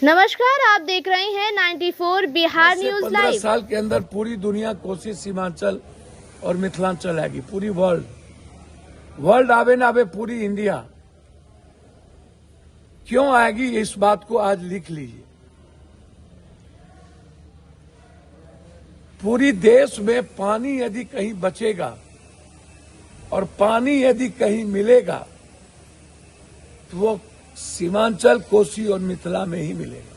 नमस्कार, आप देख रहे हैं 94 बिहार न्यूज 15 लाइव। साल के अंदर पूरी दुनिया कोसी सीमांचल और मिथिलांचल आएगी, पूरी वर्ल्ड आवे ना आवे, पूरी इंडिया क्यों आएगी, इस बात को आज लिख लीजिए। पूरी देश में पानी यदि कहीं बचेगा और पानी यदि कहीं मिलेगा तो वो सीमांचल, कोसी और मिथिला में ही मिलेगा।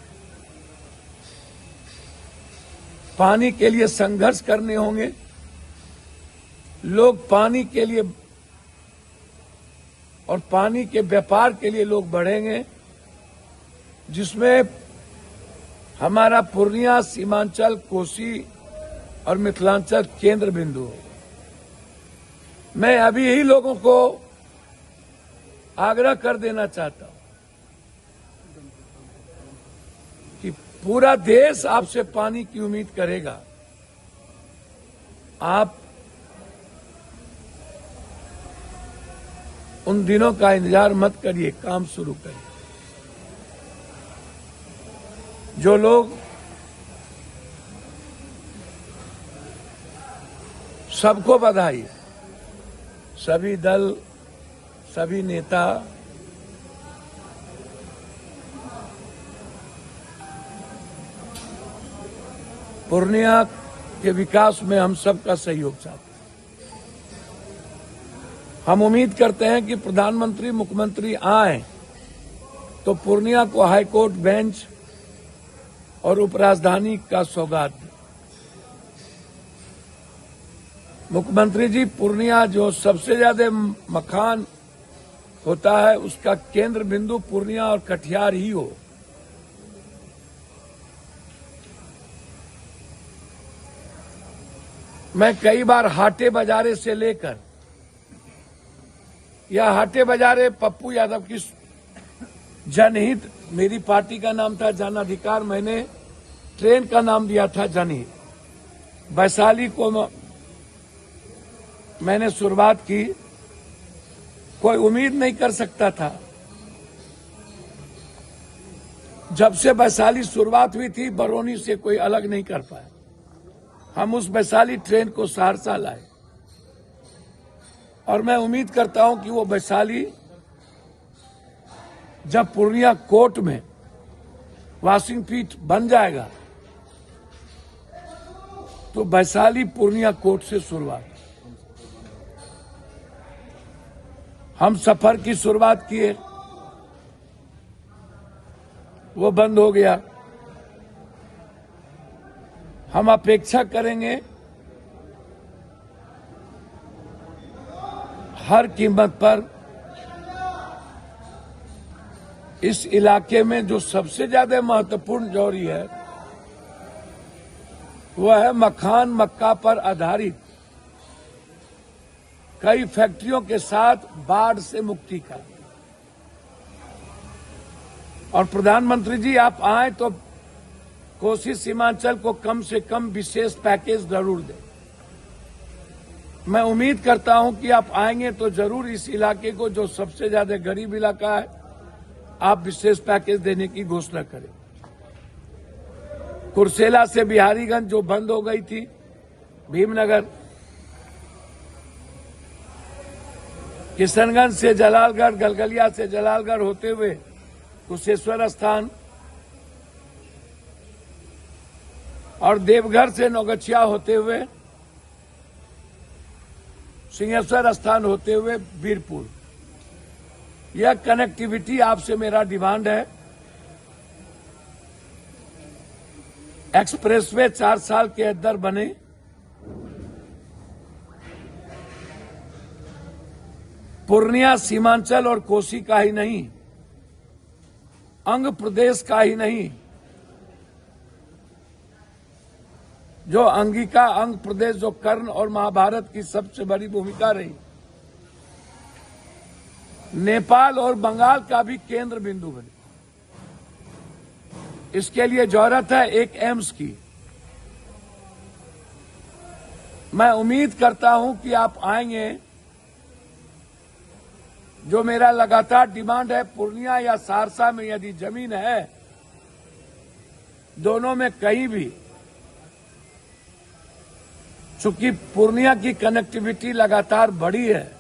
पानी के लिए संघर्ष करने होंगे, लोग पानी के लिए और पानी के व्यापार के लिए लोग बढ़ेंगे, जिसमें हमारा पूर्णिया, सीमांचल, कोसी और मिथिलांचल केंद्र बिंदु हो। मैं अभी ही लोगों को आग्रह कर देना चाहता हूं कि पूरा देश आपसे पानी की उम्मीद करेगा। आप उन दिनों का इंतजार मत करिए, काम शुरू करिए। जो लोग सबको बधाई, सभी दल, सभी नेता, पूर्णिया के विकास में हम सबका सहयोग चाहते हैं। हम उम्मीद करते हैं कि प्रधानमंत्री, मुख्यमंत्री आए तो पूर्णिया को हाईकोर्ट बेंच और उपराजधानी का सौगात दें। मुख्यमंत्री जी, पूर्णिया जो सबसे ज्यादा मखान होता है, उसका केंद्र बिंदु पूर्णिया और कटिहार ही हो। मैं कई बार हाटे बाजारे से लेकर या हाटे बाजारे पप्पू यादव की जनहित, मेरी पार्टी का नाम था जन अधिकार, मैंने ट्रेन का नाम दिया था जनहित। वैशाली को मैंने शुरुआत की, कोई उम्मीद नहीं कर सकता था। जब से वैशाली शुरुआत हुई थी, बरौनी से कोई अलग नहीं कर पाया। हम उस वैशाली ट्रेन को सहरसा लाए और मैं उम्मीद करता हूं कि वो वैशाली जब पूर्णिया कोर्ट में वॉशिंग पीठ बन जाएगा तो वैशाली पूर्णिया कोर्ट से शुरुआत। हम सफर की शुरुआत किए, वो बंद हो गया। हम अपेक्षा करेंगे हर कीमत पर इस इलाके में जो सबसे ज्यादा महत्वपूर्ण जौहरी है वह है मखान, मक्का पर आधारित कई फैक्ट्रियों के साथ बाढ़ से मुक्ति का। और प्रधानमंत्री जी, आप आए तो कोसी सीमांचल को कम से कम विशेष पैकेज जरूर दें। मैं उम्मीद करता हूं कि आप आएंगे तो जरूर इस इलाके को, जो सबसे ज्यादा गरीब इलाका है, आप विशेष पैकेज देने की घोषणा करें। कुर्सेला से बिहारीगंज जो बंद हो गई थी, भीमनगर, किशनगंज से जलालगढ़, गलगलिया से जलालगढ़ होते हुए कुशेश्वर स्थान और देवघर से नौगछिया होते हुए सिंहेश्वर स्थान होते हुए वीरपुर, यह कनेक्टिविटी आपसे मेरा डिमांड है। एक्सप्रेसवे 4 साल के अंदर बने, पूर्णिया सीमांचल और कोसी का ही नहीं, अंग प्रदेश का ही नहीं, जो अंगिका अंग प्रदेश, जो कर्ण और महाभारत की सबसे बड़ी भूमिका रही, नेपाल और बंगाल का भी केंद्र बिंदु बने। इसके लिए जरूरत है एक एम्स की। मैं उम्मीद करता हूं कि आप आएंगे। जो मेरा लगातार डिमांड है, पूर्णिया या सहरसा में यदि जमीन है दोनों में कहीं भी, चूंकि पूर्णिया की कनेक्टिविटी लगातार बढ़ी है,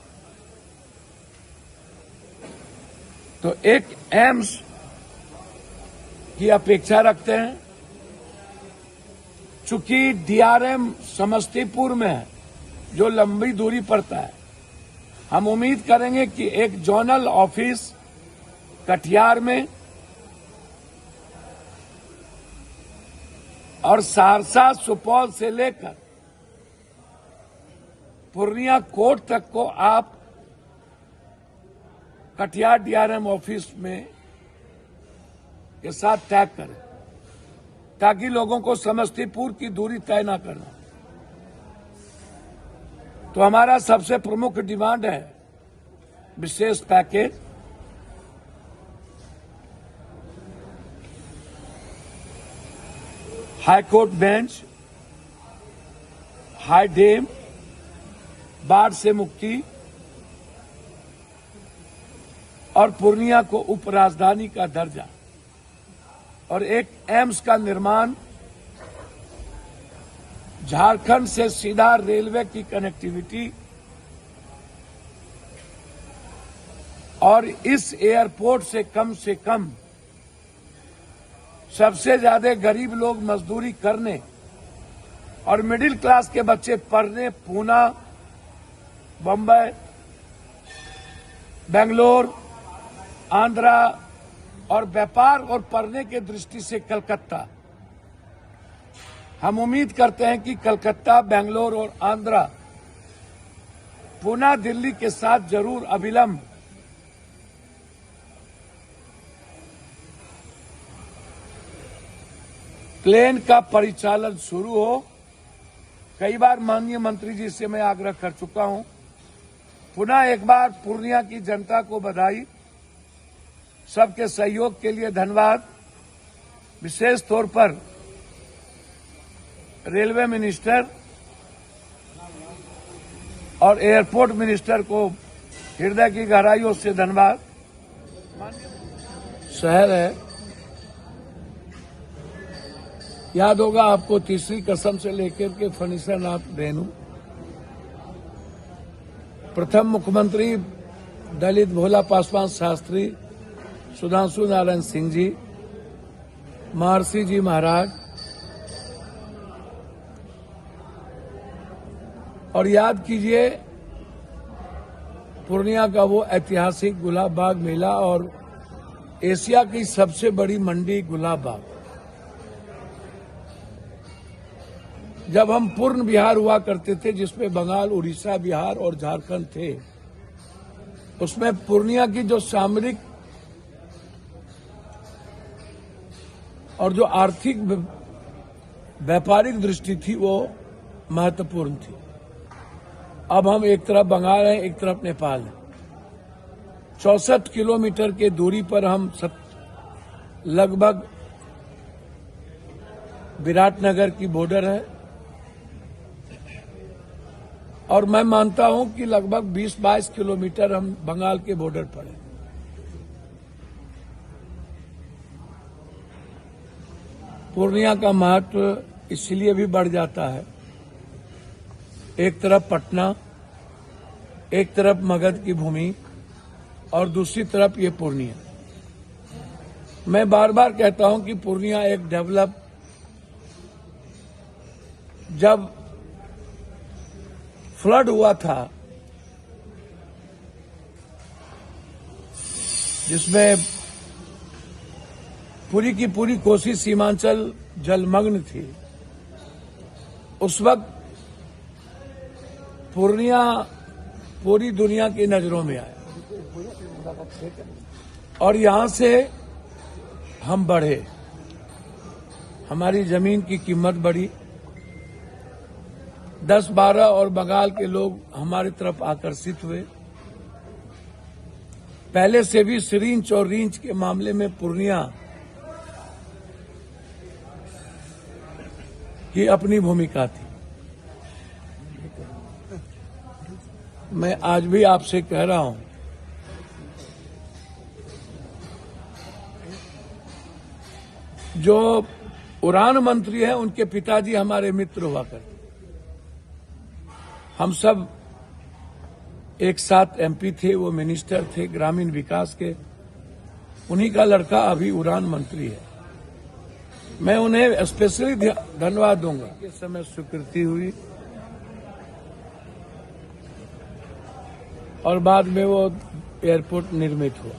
तो एक एम्स की अपेक्षा रखते हैं। चूंकि डीआरएम समस्तीपुर में है, जो लंबी दूरी पड़ता है, हम उम्मीद करेंगे कि एक जोनल ऑफिस कटिहार में और सहरसा सुपौल से लेकर पूर्णिया कोर्ट तक को आप कटिहार डीआरएम ऑफिस में के साथ टैग करें, ताकि लोगों को समस्तीपुर की दूरी तय न करना। तो हमारा सबसे प्रमुख डिमांड है विशेष package, high court bench, high dam, बाढ़ से मुक्ति और पूर्णिया को उप राजधानी का दर्जा और एक एम्स का निर्माण, झारखंड से सीधा रेलवे की कनेक्टिविटी और इस एयरपोर्ट से कम सबसे ज्यादा गरीब लोग मजदूरी करने और मिडिल क्लास के बच्चे पढ़ने पूना, बम्बई, बेंगलोर, आंध्रा और व्यापार और पढ़ने के दृष्टि से कलकत्ता। हम उम्मीद करते हैं कि कलकत्ता, बेंगलोर और आंध्रा, पूना, दिल्ली के साथ जरूर अविलंब प्लेन का परिचालन शुरू हो। कई बार माननीय मंत्री जी से मैं आग्रह कर चुका हूं। पुनः एक बार पूर्णिया की जनता को बधाई, सबके सहयोग के लिए धन्यवाद। विशेष तौर पर रेलवे मिनिस्टर और एयरपोर्ट मिनिस्टर को हृदय की गहराइयों से धन्यवाद। शहर है, याद होगा आपको, तीसरी कसम से लेकर के फणीसर नाथ रेणु, प्रथम मुख्यमंत्री दलित भोला पासवान शास्त्री, सुधांशु नारायण सिंह जी, महर्षि जी महाराज, और याद कीजिए पूर्णिया का वो ऐतिहासिक गुलाब बाग मेला और एशिया की सबसे बड़ी मंडी गुलाब बाग। जब हम पूर्ण बिहार हुआ करते थे, जिसमें बंगाल, उड़ीसा, बिहार और झारखंड थे, उसमें पूर्णिया की जो सामरिक और जो आर्थिक व्यापारिक दृष्टि थी वो महत्वपूर्ण थी। अब हम एक तरफ बंगाल हैं, एक तरफ नेपाल है। 64 किलोमीटर के दूरी पर हम सब लगभग विराटनगर की बॉर्डर है, और मैं मानता हूं कि लगभग 20-22 किलोमीटर हम बंगाल के बॉर्डर पर हैं। पूर्णिया का महत्व इसलिए भी बढ़ जाता है, एक तरफ पटना, एक तरफ मगध की भूमि और दूसरी तरफ ये पूर्णिया। मैं बार बार कहता हूं कि पूर्णिया एक डेवलप, जब फ्लड हुआ था जिसमें पूरी की पूरी कोसी सीमांचल जलमग्न थी, उस वक्त पूर्णिया पूरी दुनिया की नजरों में आया और यहां से हम बढ़े, हमारी जमीन की कीमत बढ़ी, 10-12 और बंगाल के लोग हमारी तरफ आकर्षित हुए। पहले से भी सिरिंज और रींच के मामले में पूर्णिया की अपनी भूमिका थी। मैं आज भी आपसे कह रहा हूं, जो उड़ान मंत्री हैं, उनके पिताजी हमारे मित्र हुआ करते। हम सब एक साथ एमपी थे, वो मिनिस्टर थे ग्रामीण विकास के। उन्हीं का लड़का अभी उड़ान मंत्री है। मैं उन्हें स्पेशली धन्यवाद दूंगा। इस समय स्वीकृति हुई और बाद में वो एयरपोर्ट निर्मित हुआ।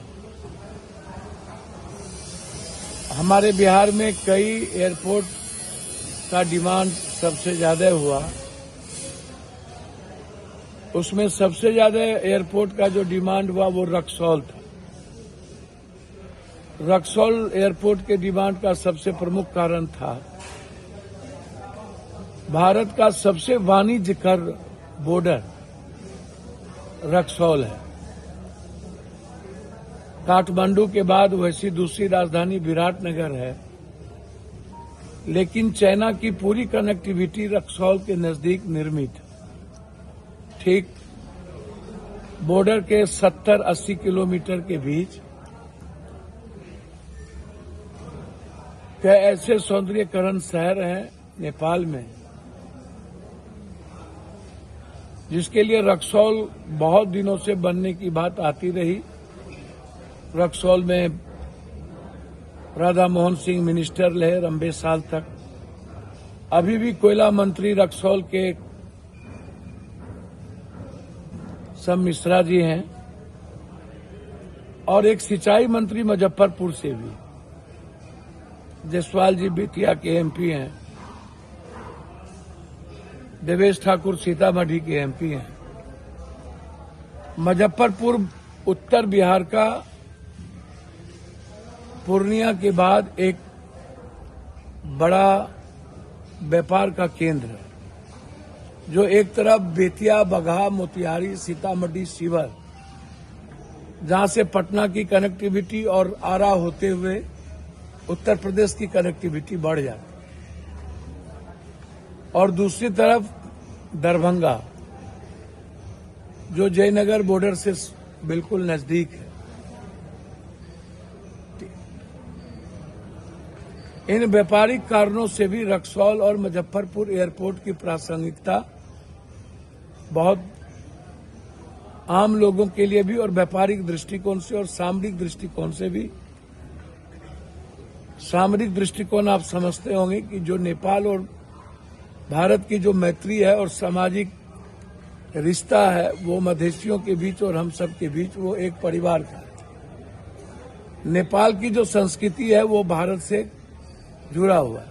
हमारे बिहार में कई एयरपोर्ट का डिमांड सबसे ज्यादा हुआ। उसमें सबसे ज्यादा एयरपोर्ट का जो डिमांड हुआ वो रक्सौल था। रक्सौल एयरपोर्ट के डिमांड का सबसे प्रमुख कारण था भारत का सबसे वाणिज्यकर बॉर्डर रक्सौल है। काठमांडू के बाद वैसी दूसरी राजधानी विराटनगर है, लेकिन चाइना की पूरी कनेक्टिविटी रक्सौल के नजदीक निर्मित है। ठीक बॉर्डर के 70-80 किलोमीटर के बीच कई ऐसे सौंदर्यीकरण शहर हैं नेपाल में, जिसके लिए रक्सौल बहुत दिनों से बनने की बात आती रही। रक्सौल में राधा मोहन सिंह मिनिस्टर रहे लंबे साल तक। अभी भी कोयला मंत्री रक्सौल के सम मिश्रा जी हैं और एक सिंचाई मंत्री मुजफ्फरपुर से भी जसवाल जी बेतिया के एमपी हैं। देवेश ठाकुर सीतामढ़ी के एमपी हैं। मुजफ्फरपुर उत्तर बिहार का पूर्णिया के बाद एक बड़ा व्यापार का केंद्र है, जो एक तरफ बेतिया, बगहा, मोतिहारी, सीतामढ़ी, शिवहर, जहां से पटना की कनेक्टिविटी और आरा होते हुए उत्तर प्रदेश की कनेक्टिविटी बढ़ जाती, और दूसरी तरफ दरभंगा, जो जयनगर बॉर्डर से बिल्कुल नजदीक है। इन व्यापारिक कारणों से भी रक्सौल और मुजफ्फरपुर एयरपोर्ट की प्रासंगिकता बहुत आम लोगों के लिए भी और व्यापारिक दृष्टिकोण से और सामरिक दृष्टिकोण से भी। सामरिक दृष्टिकोण आप समझते होंगे कि जो नेपाल और भारत की जो मैत्री है और सामाजिक रिश्ता है, वो मधेशियों के बीच और हम सब के बीच वो एक परिवार का है। नेपाल की जो संस्कृति है वो भारत से जुड़ा हुआ है।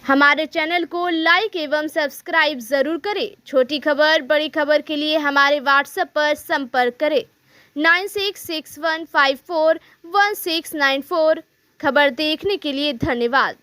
हमारे चैनल को लाइक एवं सब्सक्राइब जरूर करें। छोटी खबर बड़ी खबर के लिए हमारे व्हाट्सएप पर संपर्क करें 9661541694। खबर देखने के लिए धन्यवाद।